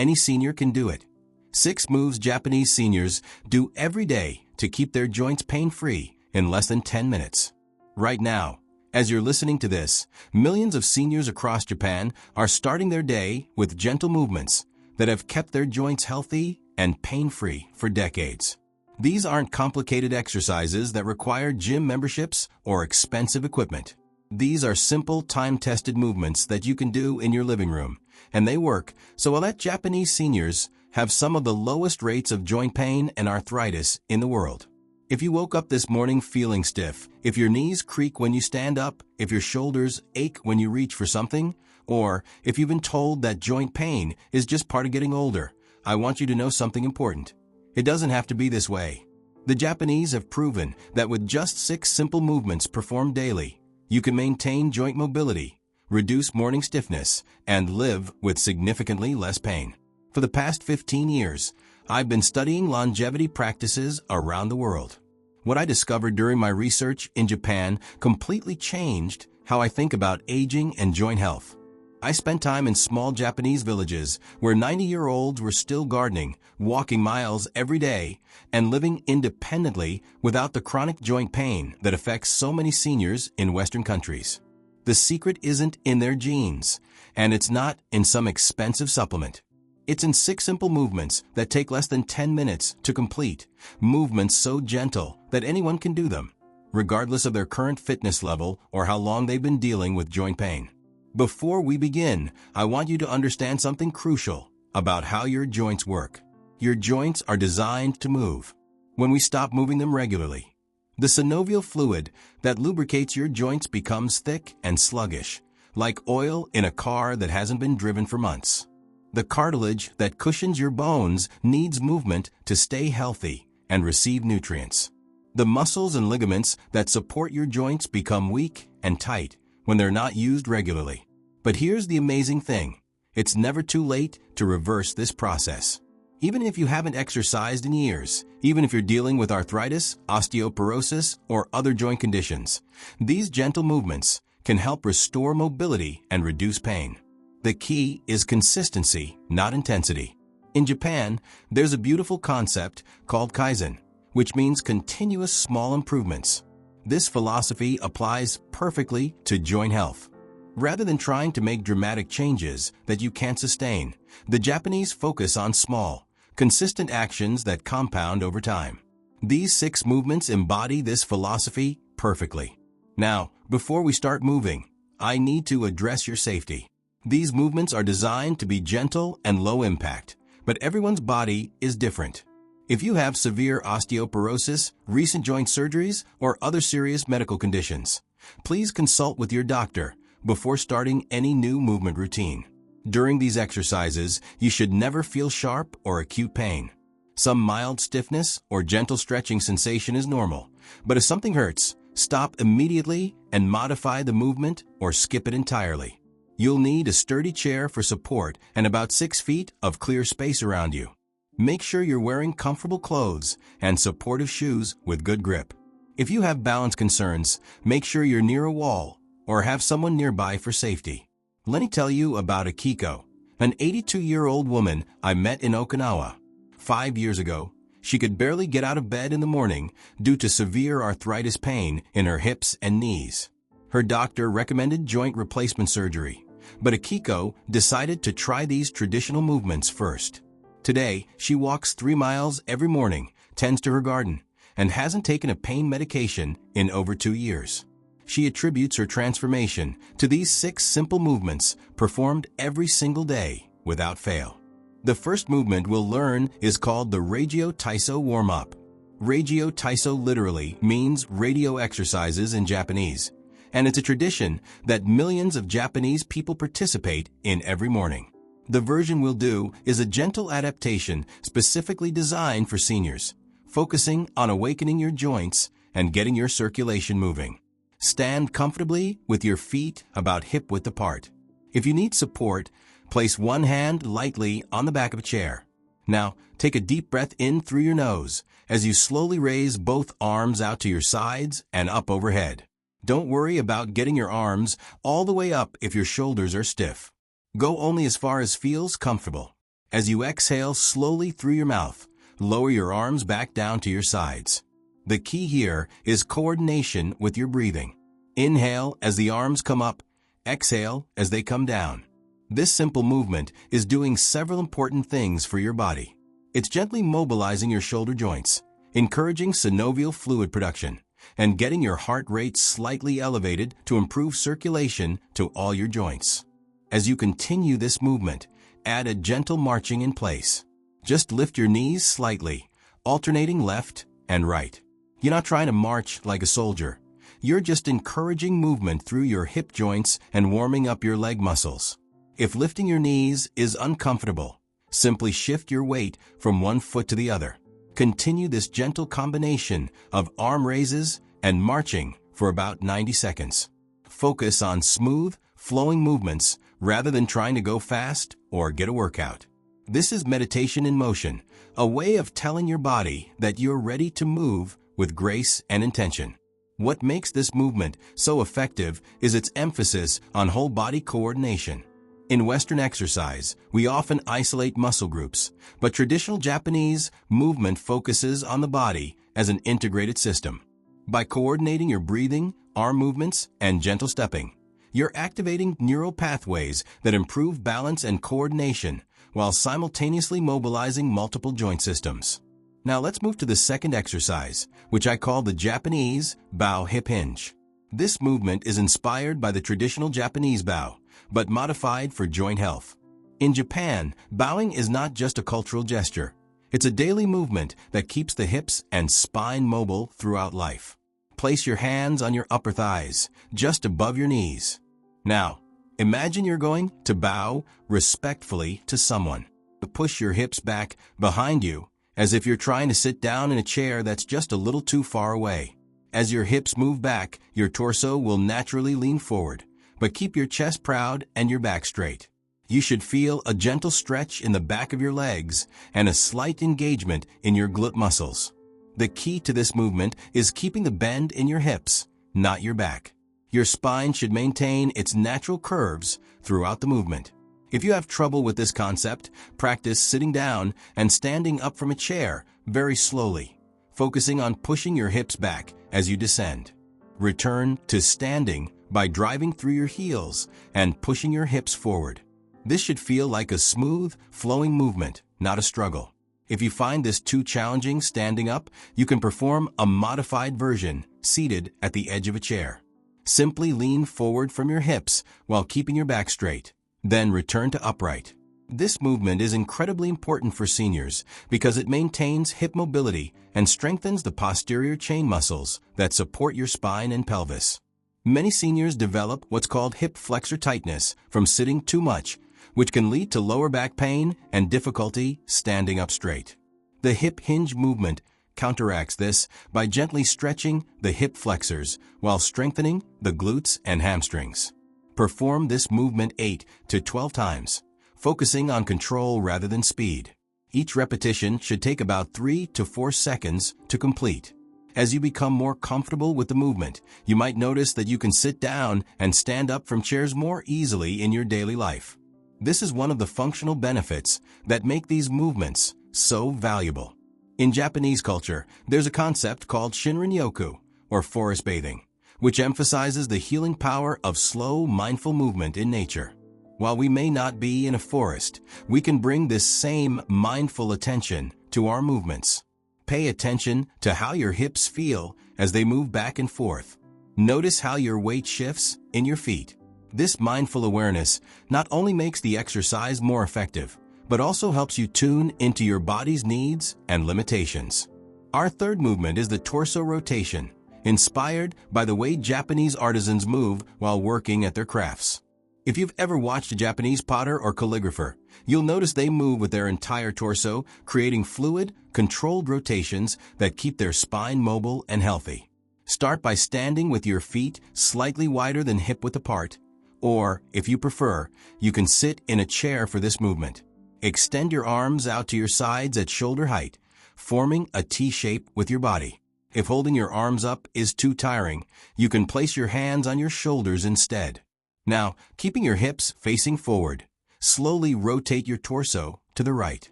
any senior can do it. 6 moves Japanese seniors do every day to keep their joints pain-free in less than 10 minutes. Right now, as you're listening to this, millions of seniors across Japan are starting their day with gentle movements that have kept their joints healthy and pain-free for decades. These aren't complicated exercises that require gym memberships or expensive equipment. These are simple, time-tested movements that you can do in your living room, and they work so well that Japanese seniors have some of the lowest rates of joint pain and arthritis in the world. If you woke up this morning feeling stiff, if your knees creak when you stand up, if your shoulders ache when you reach for something, or if you've been told that joint pain is just part of getting older, I want you to know something important. It doesn't have to be this way. The Japanese have proven that with just 6 simple movements performed daily, you can maintain joint mobility, reduce morning stiffness, and live with significantly less pain. For the past 15 years, I've been studying longevity practices around the world. What I discovered during my research in Japan completely changed how I think about aging and joint health. I spent time in small Japanese villages where 90-year-olds were still gardening, walking miles every day, and living independently without the chronic joint pain that affects so many seniors in Western countries. The secret isn't in their genes, and it's not in some expensive supplement. It's in 6 simple movements that take less than 10 minutes to complete, movements so gentle that anyone can do them, regardless of their current fitness level or how long they've been dealing with joint pain. Before we begin, I want you to understand something crucial about how your joints work. Your joints are designed to move. When we stop moving them regularly, the synovial fluid that lubricates your joints becomes thick and sluggish, like oil in a car that hasn't been driven for months. The cartilage that cushions your bones needs movement to stay healthy and receive nutrients. The muscles and ligaments that support your joints become weak and tight when they're not used regularly. But here's the amazing thing. It's never too late to reverse this process. Even if you haven't exercised in years, even if you're dealing with arthritis, osteoporosis, or other joint conditions, these gentle movements can help restore mobility and reduce pain. The key is consistency, not intensity. In Japan, there's a beautiful concept called Kaizen, which means continuous small improvements. This philosophy applies perfectly to joint health. Rather than trying to make dramatic changes that you can't sustain, the Japanese focus on small, consistent actions that compound over time. These 6 movements embody this philosophy perfectly. Now, before we start moving, I need to address your safety. These movements are designed to be gentle and low impact, but everyone's body is different. If you have severe osteoporosis, recent joint surgeries, or other serious medical conditions, please consult with your doctor before starting any new movement routine. During these exercises, you should never feel sharp or acute pain. Some mild stiffness or gentle stretching sensation is normal, but if something hurts, stop immediately and modify the movement or skip it entirely. You'll need a sturdy chair for support and about 6 feet of clear space around you. Make sure you're wearing comfortable clothes and supportive shoes with good grip. If you have balance concerns, make sure you're near a wall or have someone nearby for safety. Let me tell you about Akiko, an 82-year-old woman I met in Okinawa. 5 years ago, she could barely get out of bed in the morning due to severe arthritis pain in her hips and knees. Her doctor recommended joint replacement surgery, but Akiko decided to try these traditional movements first. Today, she walks 3 miles every morning, tends to her garden, and hasn't taken a pain medication in over 2 years. She attributes her transformation to these 6 simple movements performed every single day without fail. The first movement we'll learn is called the Rajio Taiso warm-up. Rajio Taiso literally means radio exercises in Japanese, and it's a tradition that millions of Japanese people participate in every morning. The version we'll do is a gentle adaptation specifically designed for seniors, focusing on awakening your joints and getting your circulation moving. Stand comfortably with your feet about hip-width apart. If you need support, place one hand lightly on the back of a chair. Now, take a deep breath in through your nose as you slowly raise both arms out to your sides and up overhead. Don't worry about getting your arms all the way up if your shoulders are stiff. Go only as far as feels comfortable. As you exhale slowly through your mouth, lower your arms back down to your sides. The key here is coordination with your breathing. Inhale as the arms come up, exhale as they come down. This simple movement is doing several important things for your body. It's gently mobilizing your shoulder joints, encouraging synovial fluid production, and getting your heart rate slightly elevated to improve circulation to all your joints. As you continue this movement, add a gentle marching in place. Just lift your knees slightly, alternating left and right. You're not trying to march like a soldier. You're just encouraging movement through your hip joints and warming up your leg muscles. If lifting your knees is uncomfortable, simply shift your weight from one foot to the other. Continue this gentle combination of arm raises and marching for about 90 seconds. Focus on smooth, flowing movements rather than trying to go fast or get a workout. This is meditation in motion, a way of telling your body that you're ready to move with grace and intention. What makes this movement so effective is its emphasis on whole body coordination. In Western exercise, we often isolate muscle groups, but traditional Japanese movement focuses on the body as an integrated system. By coordinating your breathing, arm movements, and gentle stepping, you're activating neural pathways that improve balance and coordination while simultaneously mobilizing multiple joint systems. Now let's move to the second exercise, which I call the Japanese bow hip hinge. This movement is inspired by the traditional Japanese bow, but modified for joint health. In Japan, bowing is not just a cultural gesture. It's a daily movement that keeps the hips and spine mobile throughout life. Place your hands on your upper thighs, just above your knees. Now, imagine you're going to bow respectfully to someone. Push your hips back behind you, as if you're trying to sit down in a chair that's just a little too far away. As your hips move back, your torso will naturally lean forward, but keep your chest proud and your back straight. You should feel a gentle stretch in the back of your legs and a slight engagement in your glute muscles. The key to this movement is keeping the bend in your hips, not your back. Your spine should maintain its natural curves throughout the movement. If you have trouble with this concept, practice sitting down and standing up from a chair very slowly, focusing on pushing your hips back as you descend. Return to standing by driving through your heels and pushing your hips forward. This should feel like a smooth, flowing movement, not a struggle. If you find this too challenging standing up, you can perform a modified version seated at the edge of a chair. Simply lean forward from your hips while keeping your back straight. Then return to upright. This movement is incredibly important for seniors because it maintains hip mobility and strengthens the posterior chain muscles that support your spine and pelvis. Many seniors develop what's called hip flexor tightness from sitting too much, which can lead to lower back pain and difficulty standing up straight. The hip hinge movement counteracts this by gently stretching the hip flexors while strengthening the glutes and hamstrings. Perform this movement 8 to 12 times, focusing on control rather than speed. Each repetition should take about 3 to 4 seconds to complete. As you become more comfortable with the movement, you might notice that you can sit down and stand up from chairs more easily in your daily life. This is one of the functional benefits that make these movements so valuable. In Japanese culture, there's a concept called Shinrin-yoku, or forest bathing, which emphasizes the healing power of slow, mindful movement in nature. While we may not be in a forest, we can bring this same mindful attention to our movements. Pay attention to how your hips feel as they move back and forth. Notice how your weight shifts in your feet. This mindful awareness not only makes the exercise more effective, but also helps you tune into your body's needs and limitations. Our third movement is the torso rotation, inspired by the way Japanese artisans move while working at their crafts. If you've ever watched a Japanese potter or calligrapher, you'll notice they move with their entire torso, creating fluid, controlled rotations that keep their spine mobile and healthy. Start by standing with your feet slightly wider than hip-width apart, or, if you prefer, you can sit in a chair for this movement. Extend your arms out to your sides at shoulder height, forming a T shape with your body. If holding your arms up is too tiring, you can place your hands on your shoulders instead. Now, keeping your hips facing forward, slowly rotate your torso to to the right.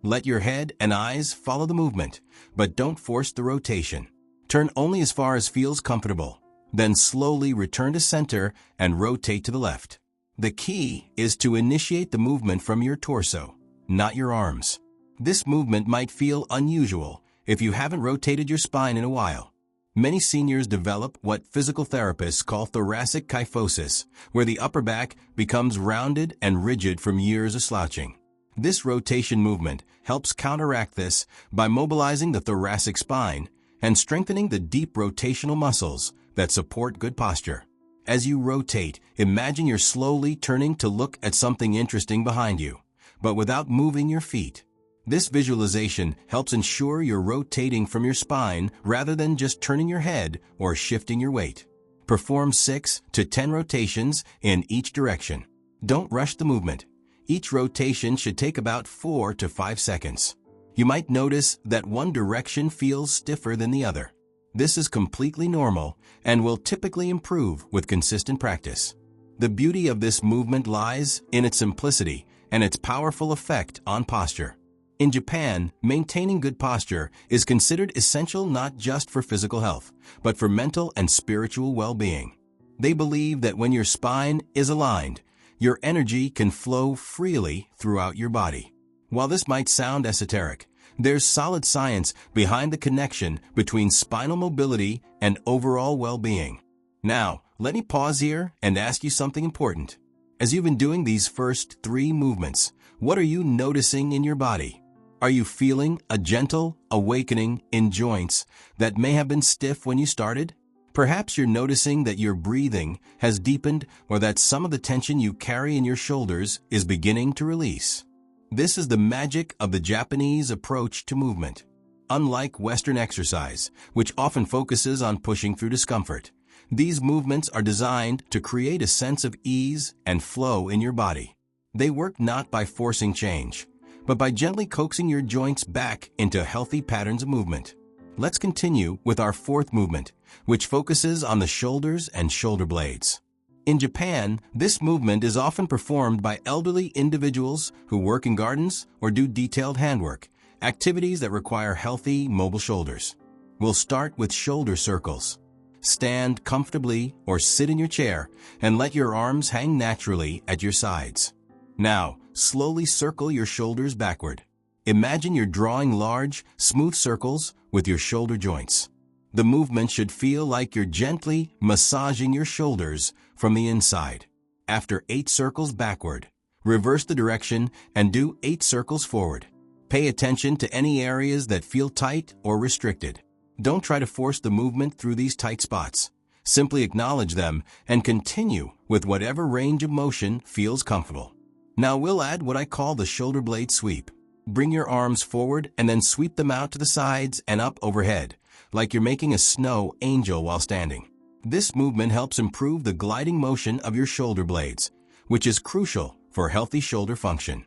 Let your head and eyes follow the movement, but don't force the rotation. Turn only as far as feels comfortable. Then slowly return to center and rotate to the left. The key is to initiate the movement from your torso, not your arms. This movement might feel unusual if you haven't rotated your spine in a while. Many seniors develop what physical therapists call thoracic kyphosis, where the upper back becomes rounded and rigid from years of slouching. This rotation movement helps counteract this by mobilizing the thoracic spine and strengthening the deep rotational muscles that support good posture. As you rotate, imagine you're slowly turning to look at something interesting behind you, but without moving your feet. This visualization helps ensure you're rotating from your spine rather than just turning your head or shifting your weight. Perform 6 to 10 rotations in each direction. Don't rush the movement. Each rotation should take about 4 to 5 seconds. You might notice that one direction feels stiffer than the other. This is completely normal and will typically improve with consistent practice. The beauty of this movement lies in its simplicity and its powerful effect on posture. In Japan, maintaining good posture is considered essential not just for physical health, but for mental and spiritual well-being. They believe that when your spine is aligned, your energy can flow freely throughout your body. While this might sound esoteric, there's solid science behind the connection between spinal mobility and overall well-being. Now, let me pause here and ask you something important. As you've been doing these first 3 movements, what are you noticing in your body? Are you feeling a gentle awakening in joints that may have been stiff when you started? Perhaps you're noticing that your breathing has deepened or that some of the tension you carry in your shoulders is beginning to release. This is the magic of the Japanese approach to movement. Unlike Western exercise, which often focuses on pushing through discomfort, these movements are designed to create a sense of ease and flow in your body. They work not by forcing change, but by gently coaxing your joints back into healthy patterns of movement. Let's continue with our 4th movement, which focuses on the shoulders and shoulder blades. In Japan, this movement is often performed by elderly individuals who work in gardens or do detailed handwork, activities that require healthy, mobile shoulders. We'll start with shoulder circles. Stand comfortably or sit in your chair and let your arms hang naturally at your sides. Now, slowly circle your shoulders backward. Imagine you're drawing large, smooth circles with your shoulder joints. The movement should feel like you're gently massaging your shoulders from the inside. After 8 circles backward, reverse the direction and do 8 circles forward. Pay attention to any areas that feel tight or restricted. Don't try to force the movement through these tight spots. Simply acknowledge them and continue with whatever range of motion feels comfortable. Now we'll add what I call the shoulder blade sweep. Bring your arms forward and then sweep them out to the sides and up overhead, like you're making a snow angel while standing. This movement helps improve the gliding motion of your shoulder blades, which is crucial for healthy shoulder function.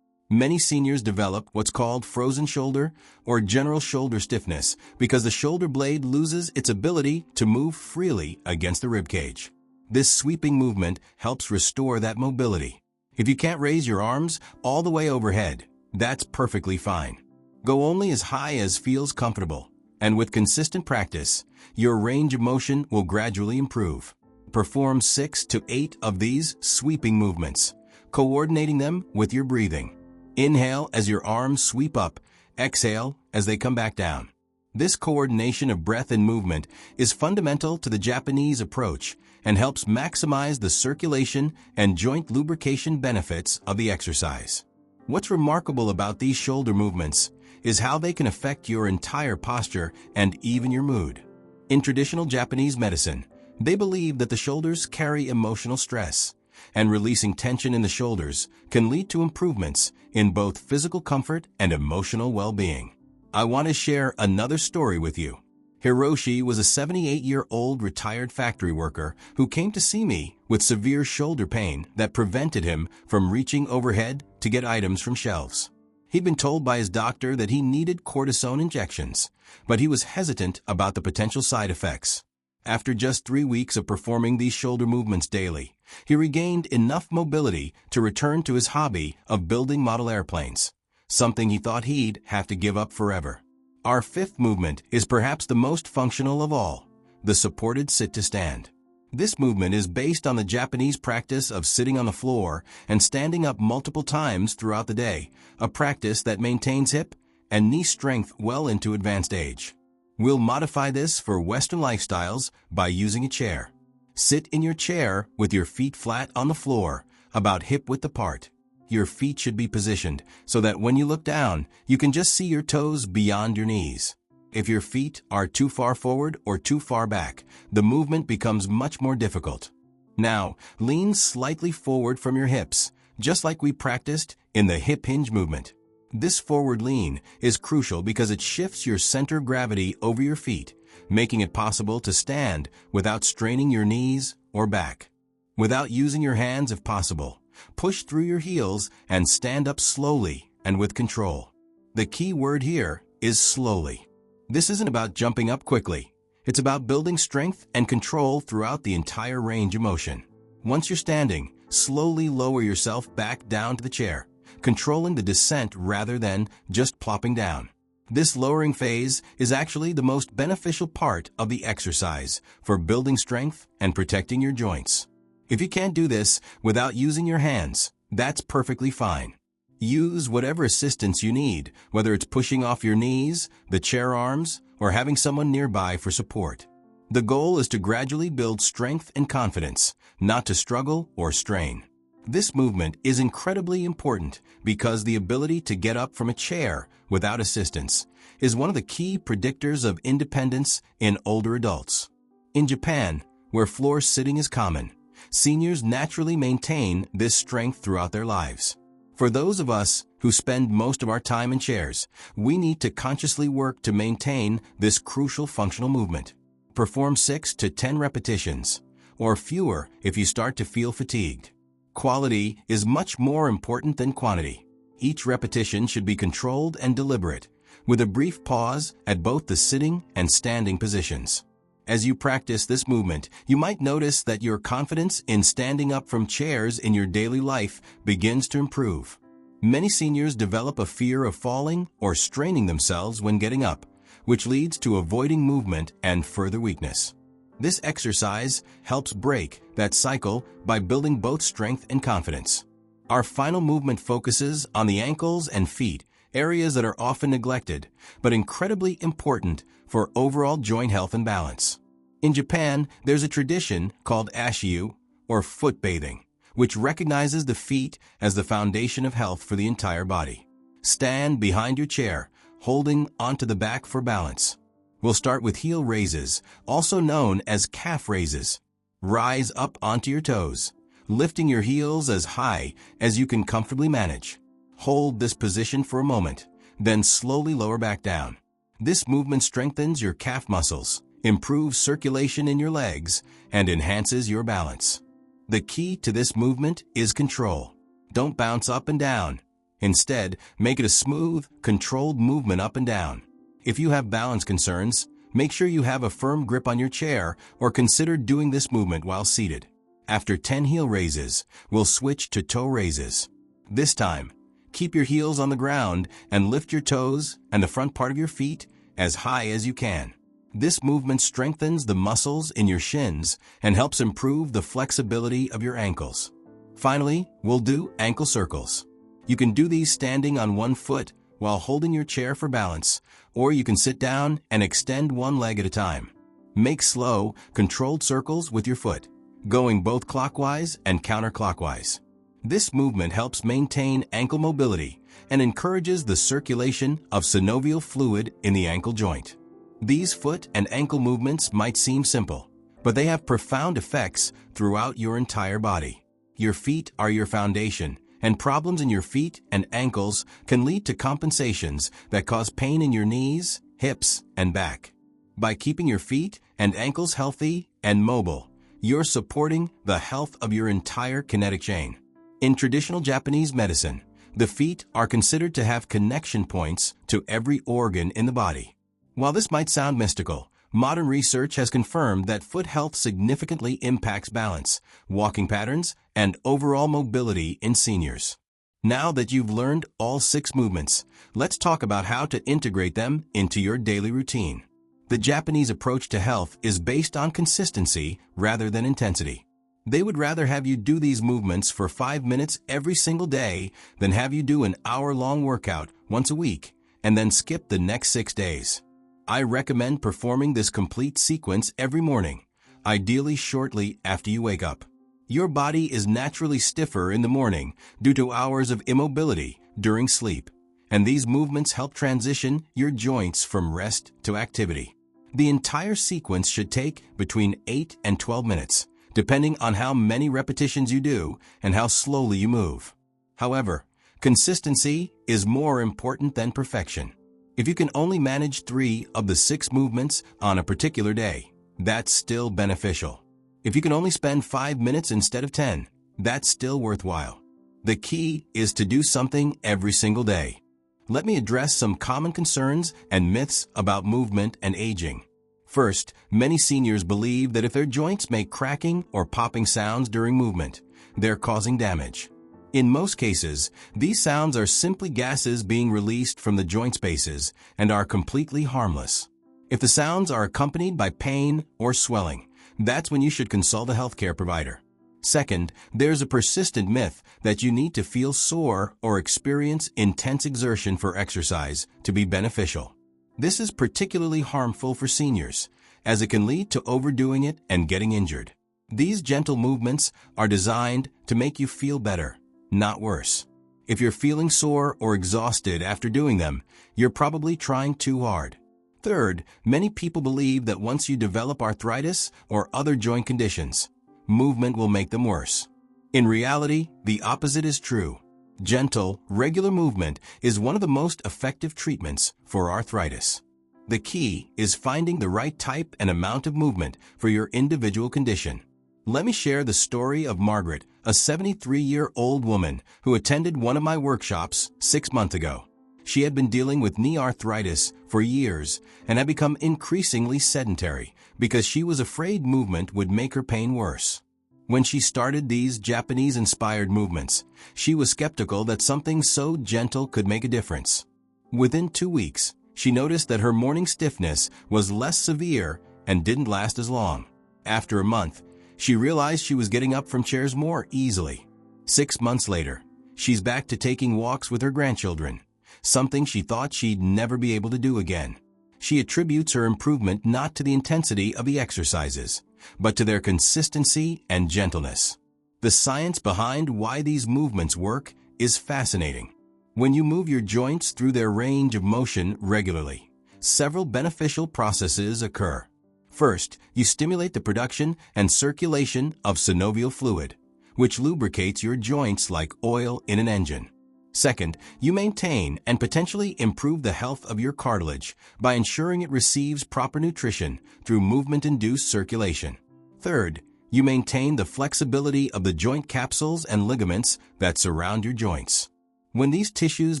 Many seniors develop what's called frozen shoulder or general shoulder stiffness because the shoulder blade loses its ability to move freely against the ribcage. This sweeping movement helps restore that mobility. If you can't raise your arms all the way overhead, that's perfectly fine. Go only as high as feels comfortable, and with consistent practice, your range of motion will gradually improve. Perform 6 to 8 of these sweeping movements, coordinating them with your breathing. Inhale as your arms sweep up, exhale as they come back down. This coordination of breath and movement is fundamental to the Japanese approach and helps maximize the circulation and joint lubrication benefits of the exercise. What's remarkable about these shoulder movements is how they can affect your entire posture and even your mood. In traditional Japanese medicine, they believe that the shoulders carry emotional stress, and releasing tension in the shoulders can lead to improvements in both physical comfort and emotional well-being. I want to share another story with you. Hiroshi was a 78-year-old retired factory worker who came to see me with severe shoulder pain that prevented him from reaching overhead to get items from shelves. He'd been told by his doctor that he needed cortisone injections, but he was hesitant about the potential side effects. After just 3 weeks of performing these shoulder movements daily, he regained enough mobility to return to his hobby of building model airplanes. something he thought he'd have to give up forever. Our fifth movement is perhaps the most functional of all, the supported sit-to-stand. This movement is based on the Japanese practice of sitting on the floor and standing up multiple times throughout the day, a practice that maintains hip and knee strength well into advanced age. We'll modify this for Western lifestyles by using a chair. Sit in your chair with your feet flat on the floor, about hip-width apart. Your feet should be positioned so that when you look down, you can just see your toes beyond your knees. If your feet are too far forward or too far back, the movement becomes much more difficult. Now, lean slightly forward from your hips, just like we practiced in the hip hinge movement. This forward lean is crucial because it shifts your center of gravity over your feet, making it possible to stand without straining your knees or back. Without using your hands if possible, push through your heels and stand up slowly and with control. The key word here is slowly. This isn't about jumping up quickly. It's about building strength and control throughout the entire range of motion. Once you're standing, slowly lower yourself back down to the chair, controlling the descent rather than just plopping down. This lowering phase is actually the most beneficial part of the exercise for building strength and protecting your joints. If you can't do this without using your hands, that's perfectly fine. Use whatever assistance you need, whether it's pushing off your knees, the chair arms, or having someone nearby for support. The goal is to gradually build strength and confidence, not to struggle or strain. This movement is incredibly important because the ability to get up from a chair without assistance is one of the key predictors of independence in older adults. In Japan, where floor sitting is common, seniors naturally maintain this strength throughout their lives. For those of us who spend most of our time in chairs, we need to consciously work to maintain this crucial functional movement. Perform 6 to 10 repetitions, or fewer if you start to feel fatigued. Quality is much more important than quantity. Each repetition should be controlled and deliberate, with a brief pause at both the sitting and standing positions. As you practice this movement, you might notice that your confidence in standing up from chairs in your daily life begins to improve. Many seniors develop a fear of falling or straining themselves when getting up, which leads to avoiding movement and further weakness. This exercise helps break that cycle by building both strength and confidence. Our final movement focuses on the ankles and feet, areas that are often neglected, but incredibly important for overall joint health and balance. In Japan, there's a tradition called Rajio, or foot bathing, which recognizes the feet as the foundation of health for the entire body. Stand behind your chair, holding onto the back for balance. We'll start with heel raises, also known as calf raises. Rise up onto your toes, lifting your heels as high as you can comfortably manage. Hold this position for a moment, then slowly lower back down. This movement strengthens your calf muscles, improves circulation in your legs, and enhances your balance. The key to this movement is control. Don't bounce up and down. Instead, make it a smooth, controlled movement up and down. If you have balance concerns, make sure you have a firm grip on your chair or consider doing this movement while seated. After 10 heel raises, we'll switch to toe raises. This time, keep your heels on the ground and lift your toes and the front part of your feet as high as you can. This movement strengthens the muscles in your shins and helps improve the flexibility of your ankles. Finally, we'll do ankle circles. You can do these standing on one foot while holding your chair for balance, or you can sit down and extend one leg at a time. Make slow, controlled circles with your foot, going both clockwise and counterclockwise. This movement helps maintain ankle mobility and encourages the circulation of synovial fluid in the ankle joint. These foot and ankle movements might seem simple, but they have profound effects throughout your entire body. Your feet are your foundation, and problems in your feet and ankles can lead to compensations that cause pain in your knees, hips, and back. By keeping your feet and ankles healthy and mobile, you're supporting the health of your entire kinetic chain. In traditional Japanese medicine, the feet are considered to have connection points to every organ in the body. While this might sound mystical, modern research has confirmed that foot health significantly impacts balance, walking patterns, and overall mobility in seniors. Now that you've learned all 6 movements, let's talk about how to integrate them into your daily routine. The Japanese approach to health is based on consistency rather than intensity. They would rather have you do these movements for 5 minutes every single day than have you do an hour-long workout once a week and then skip the next 6 days. I recommend performing this complete sequence every morning, ideally shortly after you wake up. Your body is naturally stiffer in the morning due to hours of immobility during sleep, and these movements help transition your joints from rest to activity. The entire sequence should take between 8 and 12 minutes, depending on how many repetitions you do and how slowly you move. However, consistency is more important than perfection. If you can only manage 3 of the 6 movements on a particular day, that's still beneficial. If you can only spend 5 minutes instead of 10, that's still worthwhile. The key is to do something every single day. Let me address some common concerns and myths about movement and aging. First, many seniors believe that if their joints make cracking or popping sounds during movement, they're causing damage. In most cases, these sounds are simply gases being released from the joint spaces and are completely harmless. If the sounds are accompanied by pain or swelling, that's when you should consult a healthcare provider. Second, there's a persistent myth that you need to feel sore or experience intense exertion for exercise to be beneficial. This is particularly harmful for seniors, as it can lead to overdoing it and getting injured. These gentle movements are designed to make you feel better, not worse. If you're feeling sore or exhausted after doing them, you're probably trying too hard. Third, many people believe that once you develop arthritis or other joint conditions, movement will make them worse. In reality, the opposite is true. Gentle, regular movement is one of the most effective treatments for arthritis. The key is finding the right type and amount of movement for your individual condition. Let me share the story of Margaret, a 73-year-old woman who attended one of my workshops 6 months ago. She had been dealing with knee arthritis for years and had become increasingly sedentary because she was afraid movement would make her pain worse. When she started these Japanese-inspired movements, she was skeptical that something so gentle could make a difference. Within 2 weeks, she noticed that her morning stiffness was less severe and didn't last as long. After a month, she realized she was getting up from chairs more easily. 6 months later, she's back to taking walks with her grandchildren, something she thought she'd never be able to do again. She attributes her improvement not to the intensity of the exercises, but to their consistency and gentleness. The science behind why these movements work is fascinating. When you move your joints through their range of motion regularly, several beneficial processes occur. First, you stimulate the production and circulation of synovial fluid, which lubricates your joints like oil in an engine. Second, you maintain and potentially improve the health of your cartilage by ensuring it receives proper nutrition through movement-induced circulation. Third, you maintain the flexibility of the joint capsules and ligaments that surround your joints. When these tissues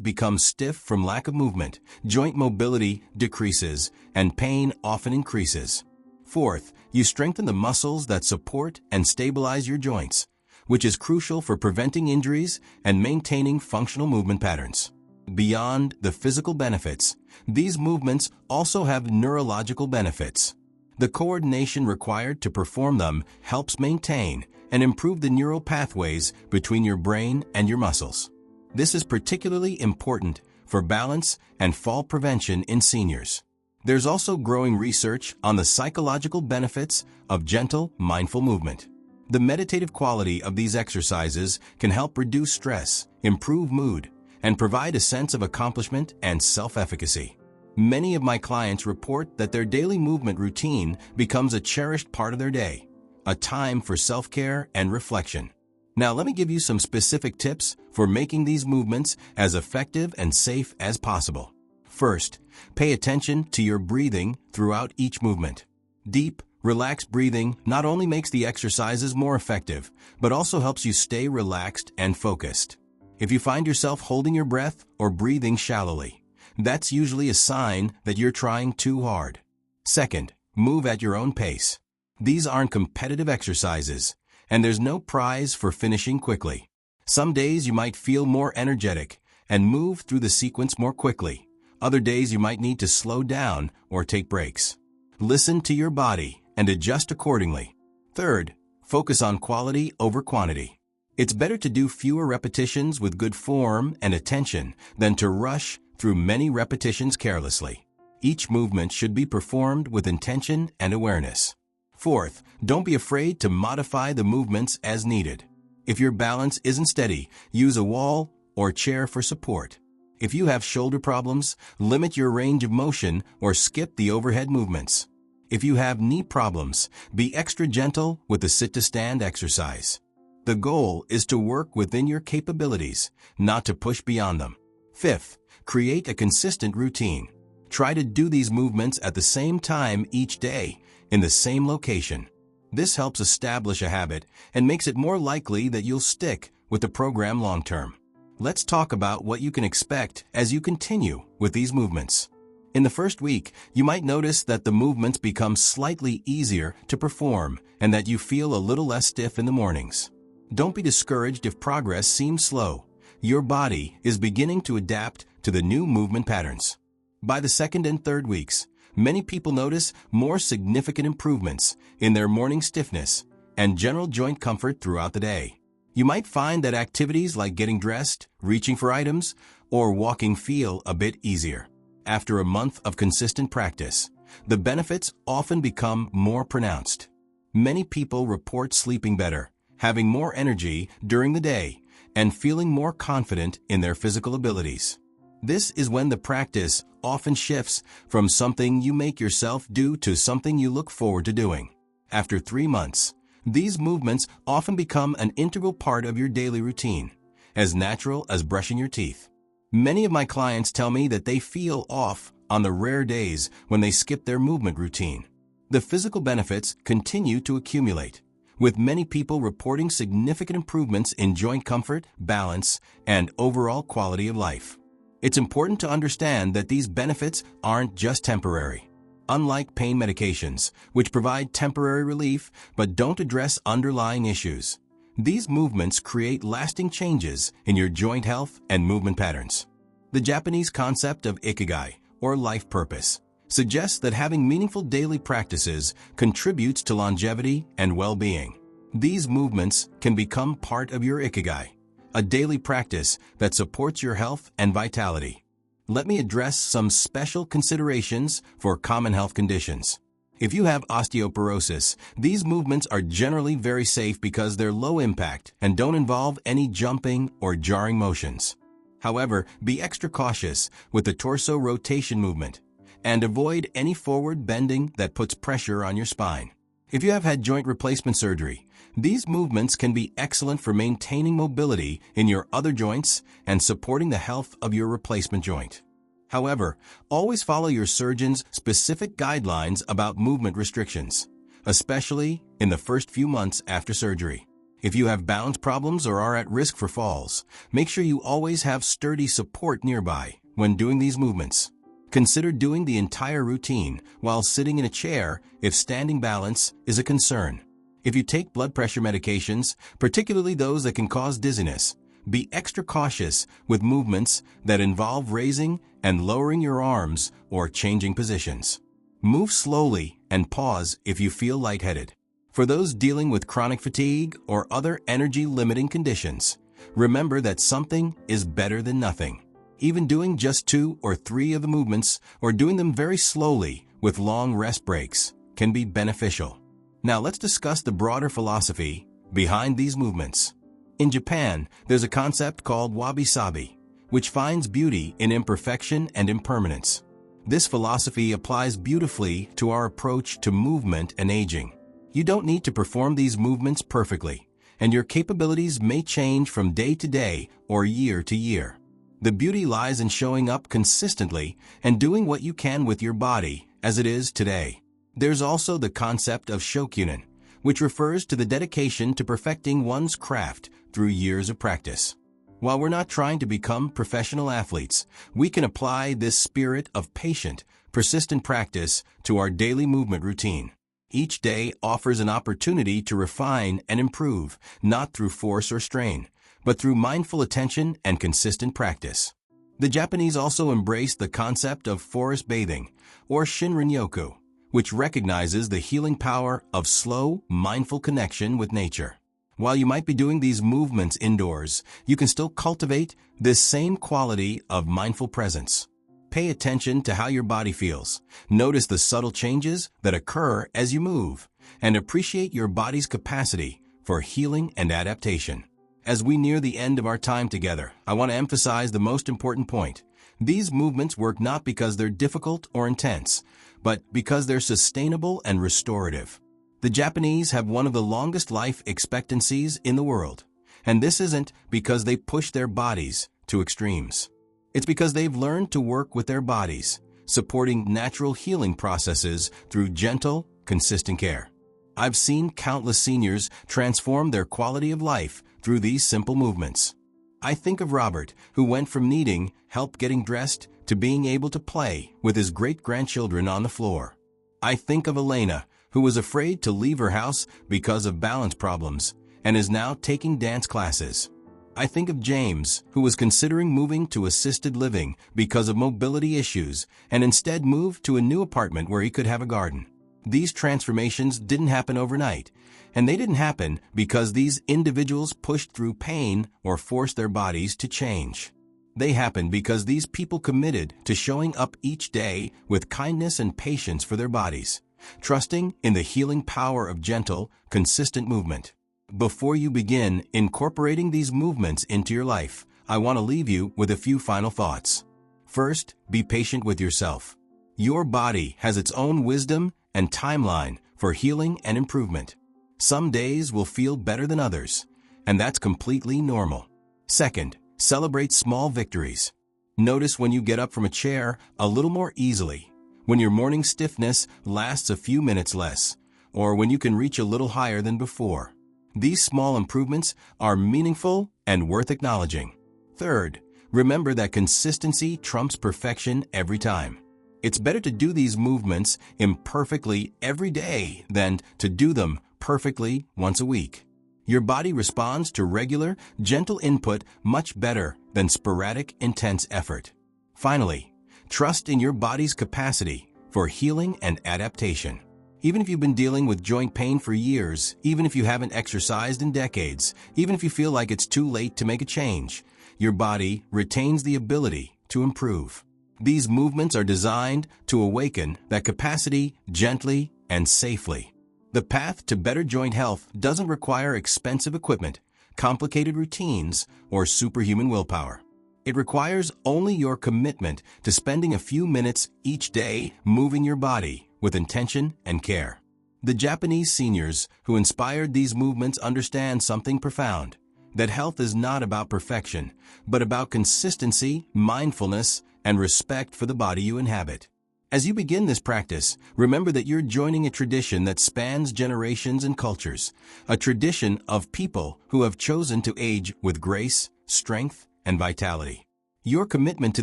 become stiff from lack of movement, joint mobility decreases and pain often increases. Fourth, you strengthen the muscles that support and stabilize your joints, which is crucial for preventing injuries and maintaining functional movement patterns. Beyond the physical benefits, these movements also have neurological benefits. The coordination required to perform them helps maintain and improve the neural pathways between your brain and your muscles. This is particularly important for balance and fall prevention in seniors. There's also growing research on the psychological benefits of gentle, mindful movement. The meditative quality of these exercises can help reduce stress, improve mood, and provide a sense of accomplishment and self-efficacy. Many of my clients report that their daily movement routine becomes a cherished part of their day, a time for self-care and reflection. Now let me give you some specific tips for making these movements as effective and safe as possible. First, pay attention to your breathing throughout each movement. Deep, relaxed breathing not only makes the exercises more effective, but also helps you stay relaxed and focused. If you find yourself holding your breath or breathing shallowly, that's usually a sign that you're trying too hard. Second, move at your own pace. These aren't competitive exercises, and there's no prize for finishing quickly. Some days you might feel more energetic and move through the sequence more quickly. Other days you might need to slow down or take breaks. Listen to your body and adjust accordingly. Third, focus on quality over quantity. It's better to do fewer repetitions with good form and attention than to rush through many repetitions carelessly. Each movement should be performed with intention and awareness. Fourth, don't be afraid to modify the movements as needed. If your balance isn't steady, use a wall or chair for support. If you have shoulder problems, limit your range of motion or skip the overhead movements. If you have knee problems, be extra gentle with the sit-to-stand exercise. The goal is to work within your capabilities, not to push beyond them. Fifth, create a consistent routine. Try to do these movements at the same time each day, in the same location. This helps establish a habit and makes it more likely that you'll stick with the program long-term. Let's talk about what you can expect as you continue with these movements. In the first week, you might notice that the movements become slightly easier to perform and that you feel a little less stiff in the mornings. Don't be discouraged if progress seems slow. Your body is beginning to adapt to the new movement patterns. By the second and third weeks, many people notice more significant improvements in their morning stiffness and general joint comfort throughout the day. You might find that activities like getting dressed, reaching for items, or walking feel a bit easier. After a month of consistent practice, the benefits often become more pronounced. Many people report sleeping better, having more energy during the day, and feeling more confident in their physical abilities. This is when the practice often shifts from something you make yourself do to something you look forward to doing. After 3 months, these movements often become an integral part of your daily routine, as natural as brushing your teeth. Many of my clients tell me that they feel off on the rare days when they skip their movement routine. The physical benefits continue to accumulate, with many people reporting significant improvements in joint comfort, balance, and overall quality of life. It's important to understand that these benefits aren't just temporary. Unlike pain medications, which provide temporary relief but don't address underlying issues, these movements create lasting changes in your joint health and movement patterns. The Japanese concept of ikigai, or life purpose, suggests that having meaningful daily practices contributes to longevity and well-being. These movements can become part of your ikigai, a daily practice that supports your health and vitality. Let me address some special considerations for common health conditions. If you have osteoporosis, these movements are generally very safe because they're low impact and don't involve any jumping or jarring motions. However, be extra cautious with the torso rotation movement and avoid any forward bending that puts pressure on your spine. If you have had joint replacement surgery, these movements can be excellent for maintaining mobility in your other joints and supporting the health of your replacement joint. However, always follow your surgeon's specific guidelines about movement restrictions, especially in the first few months after surgery. If you have balance problems or are at risk for falls, make sure you always have sturdy support nearby when doing these movements. Consider doing the entire routine while sitting in a chair if standing balance is a concern. If you take blood pressure medications, particularly those that can cause dizziness, be extra cautious with movements that involve raising and lowering your arms or changing positions. Move slowly and pause if you feel lightheaded. For those dealing with chronic fatigue or other energy-limiting conditions, remember that something is better than nothing. Even doing just 2 or 3 of the movements or doing them very slowly with long rest breaks can be beneficial. Now let's discuss the broader philosophy behind these movements. In Japan, there's a concept called wabi-sabi, which finds beauty in imperfection and impermanence. This philosophy applies beautifully to our approach to movement and aging. You don't need to perform these movements perfectly, and your capabilities may change from day to day or year to year. The beauty lies in showing up consistently and doing what you can with your body as it is today. There's also the concept of shokunin, which refers to the dedication to perfecting one's craft through years of practice. While we're not trying to become professional athletes, we can apply this spirit of patient, persistent practice to our daily movement routine. Each day offers an opportunity to refine and improve, not through force or strain, but through mindful attention and consistent practice. The Japanese also embrace the concept of forest bathing, or Shinrin-yoku, which recognizes the healing power of slow, mindful connection with nature. While you might be doing these movements indoors, you can still cultivate this same quality of mindful presence. Pay attention to how your body feels. Notice the subtle changes that occur as you move, and appreciate your body's capacity for healing and adaptation. As we near the end of our time together, I want to emphasize the most important point. These movements work not because they're difficult or intense, but because they're sustainable and restorative. The Japanese have one of the longest life expectancies in the world, and this isn't because they push their bodies to extremes. It's because they've learned to work with their bodies, supporting natural healing processes through gentle, consistent care. I've seen countless seniors transform their quality of life through these simple movements. I think of Robert, who went from needing help getting dressed to being able to play with his great-grandchildren on the floor. I think of Elena, who was afraid to leave her house because of balance problems and is now taking dance classes. I think of James, who was considering moving to assisted living because of mobility issues and instead moved to a new apartment where he could have a garden. These transformations didn't happen overnight, and they didn't happen because these individuals pushed through pain or forced their bodies to change. They happened because these people committed to showing up each day with kindness and patience for their bodies, trusting in the healing power of gentle, consistent movement. Before you begin incorporating these movements into your life, I want to leave you with a few final thoughts. First, be patient with yourself. Your body has its own wisdom and timeline for healing and improvement. Some days will feel better than others, and that's completely normal. Second, celebrate small victories. Notice when you get up from a chair a little more easily, when your morning stiffness lasts a few minutes less, or when you can reach a little higher than before. These small improvements are meaningful and worth acknowledging. Third, remember that consistency trumps perfection every time. It's better to do these movements imperfectly every day than to do them perfectly once a week. Your body responds to regular, gentle input much better than sporadic, intense effort. Finally, trust in your body's capacity for healing and adaptation. Even if you've been dealing with joint pain for years, even if you haven't exercised in decades, even if you feel like it's too late to make a change, your body retains the ability to improve. These movements are designed to awaken that capacity gently and safely. The path to better joint health doesn't require expensive equipment, complicated routines, or superhuman willpower. It requires only your commitment to spending a few minutes each day moving your body with intention and care. The Japanese seniors who inspired these movements understand something profound, that health is not about perfection, but about consistency, mindfulness, and respect for the body you inhabit. As you begin this practice, remember that you're joining a tradition that spans generations and cultures, a tradition of people who have chosen to age with grace, strength, and vitality. Your commitment to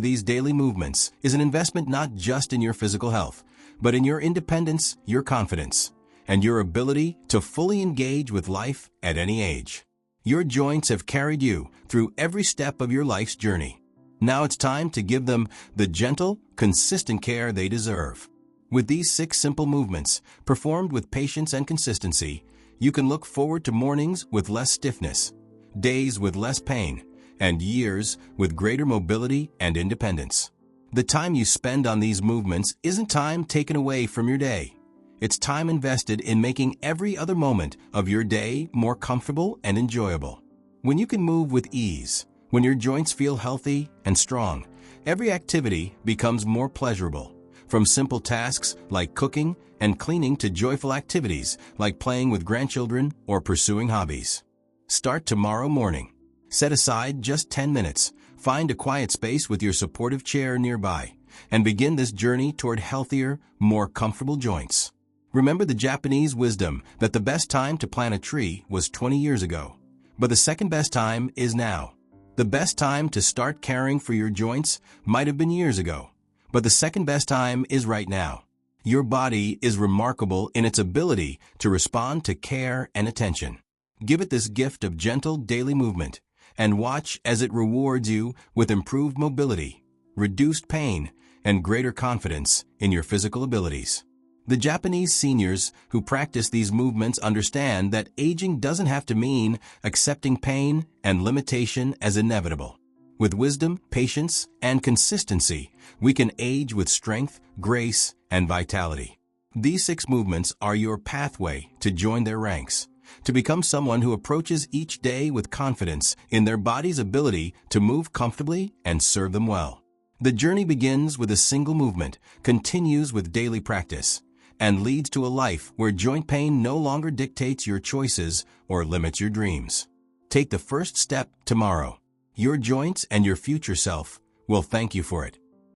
these daily movements is an investment not just in your physical health, but in your independence, your confidence, and your ability to fully engage with life at any age. Your joints have carried you through every step of your life's journey. Now it's time to give them the gentle, consistent care they deserve. With these 6 simple movements, performed with patience and consistency, you can look forward to mornings with less stiffness, days with less pain, and years with greater mobility and independence. The time you spend on these movements isn't time taken away from your day. It's time invested in making every other moment of your day more comfortable and enjoyable. When you can move with ease, when your joints feel healthy and strong, every activity becomes more pleasurable. From simple tasks like cooking and cleaning to joyful activities like playing with grandchildren or pursuing hobbies. Start tomorrow morning. Set aside just 10 minutes. Find a quiet space with your supportive chair nearby and begin this journey toward healthier, more comfortable joints. Remember the Japanese wisdom that the best time to plant a tree was 20 years ago, but the second best time is now. The best time to start caring for your joints might have been years ago, but the second best time is right now. Your body is remarkable in its ability to respond to care and attention. Give it this gift of gentle daily movement, and watch as it rewards you with improved mobility, reduced pain, and greater confidence in your physical abilities. The Japanese seniors who practice these movements understand that aging doesn't have to mean accepting pain and limitation as inevitable. With wisdom, patience, and consistency, we can age with strength, grace, and vitality. These 6 movements are your pathway to join their ranks, to become someone who approaches each day with confidence in their body's ability to move comfortably and serve them well. The journey begins with a single movement, continues with daily practice, and leads to a life where joint pain no longer dictates your choices or limits your dreams. Take the first step tomorrow. Your joints and your future self will thank you for it.